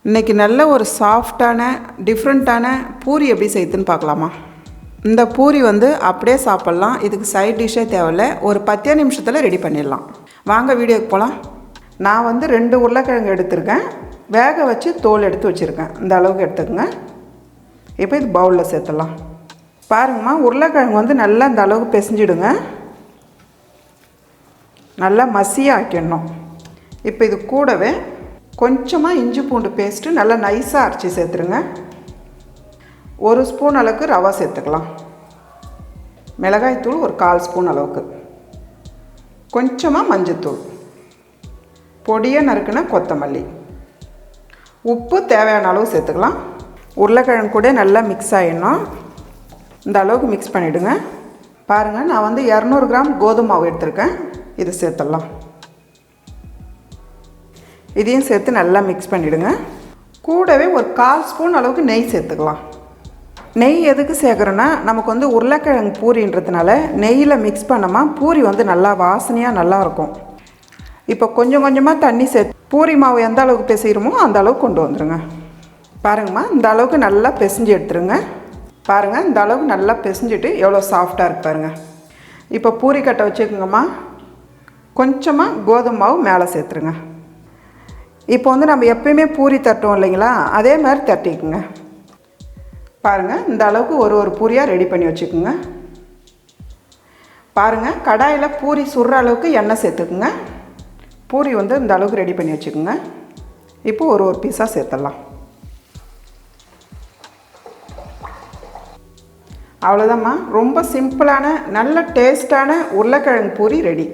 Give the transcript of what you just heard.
இன்றைக்கி நல்ல ஒரு சாஃப்டான டிஃப்ரெண்ட்டான பூரி எப்படி செய்யுதுன்னு பார்க்கலாமா. இந்த பூரி அப்படியே சாப்பிட்லாம். இதுக்கு சைட் டிஷ்ஷே தேவையில்லை. ஒரு 10 நிமிஷத்தில் ரெடி பண்ணிடலாம். வாங்க வீடியோக்கு போகலாம். நான் 2 உருளைக்கிழங்கு எடுத்துருக்கேன். வேக வச்சு தோல் எடுத்து வச்சுருக்கேன். இந்த அளவுக்கு எடுத்துக்கோங்க. இப்போ இது பவுலில் சேர்த்துடலாம். பாருங்கம்மா, உருளைக்கிழங்கு நல்லா இந்த அளவுக்கு பிசைஞ்சிடுங்க. நல்லா மசியாக ஆக்கிடணும். இப்போ இது கூடவே கொஞ்சமாக இஞ்சி பூண்டு பேஸ்ட்டு நல்லா நைஸாக அரைச்சி சேர்த்துருங்க. 1 ஸ்பூன் அளவுக்கு ரவை சேர்த்துக்கலாம். மிளகாய்த்தூள் ஒரு 1/4 ஸ்பூன் அளவுக்கு, கொஞ்சமாக மஞ்சத்தூள், பொடியாக நறுக்குன கொத்தமல்லி, உப்பு தேவையான அளவு சேர்த்துக்கலாம். உருளைக்கிழங்கு கூட நல்லா மிக்ஸ் ஆகிடணும். இந்த அளவுக்கு மிக்ஸ் பண்ணிவிடுங்க. பாருங்கள், நான் 200 கிராம் கோதுமை மாவு எடுத்திருக்கேன். இது சேர்த்துடலாம். இதையும் சேர்த்து நல்லா மிக்ஸ் பண்ணிவிடுங்க. கூடவே ஒரு 1/4 ஸ்பூன் அளவுக்கு நெய் சேர்த்துக்கலாம். நெய் எதுக்கு சேர்க்குறோன்னா, நமக்கு உருளைக்கிழங்கு பூரின்றதுனால நெய்யில் மிக்ஸ் பண்ணாமல் பூரி நல்லா வாசனையாக நல்லாயிருக்கும். இப்போ கொஞ்சம் கொஞ்சமாக தண்ணி சேர்த்து பூரி மாவு எந்த அளவுக்கு பிசைகிறோமோ அந்த அளவுக்கு கொண்டு வந்துடுங்க. பாருங்கம்மா, இந்த அளவுக்கு நல்லா பிசைஞ்சு எடுத்துருங்க. பாருங்கள், இந்த அளவுக்கு நல்லா பிசைஞ்சிட்டு எவ்வளோ சாஃப்டாக இருக்குது பாருங்கள். இப்போ பூரி கட்டை வச்சுக்கோங்கம்மா. கொஞ்சமாக கோதுமை மாவு மேலே சேர்த்துருங்க. இப்போ நம்ம எப்பயுமே பூரி தட்டுவோம் இல்லைங்களா, அதே மாதிரி தட்டிக்குங்க. பாருங்கள், இந்த அளவுக்கு ஒரு பூரியாக ரெடி பண்ணி வச்சுக்கோங்க. பாருங்கள், கடாயில் பூரி சுடுற அளவுக்கு எண்ணெய் சேர்த்துக்குங்க. பூரி இந்த அளவுக்கு ரெடி பண்ணி வச்சுக்கோங்க. இப்போ ஒரு பீஸாக சேர்த்துடலாம். அவ்வளோதாம்மா, ரொம்ப சிம்பிளான நல்ல டேஸ்டான உருளைக்கிழங்கு பூரி ரெடி.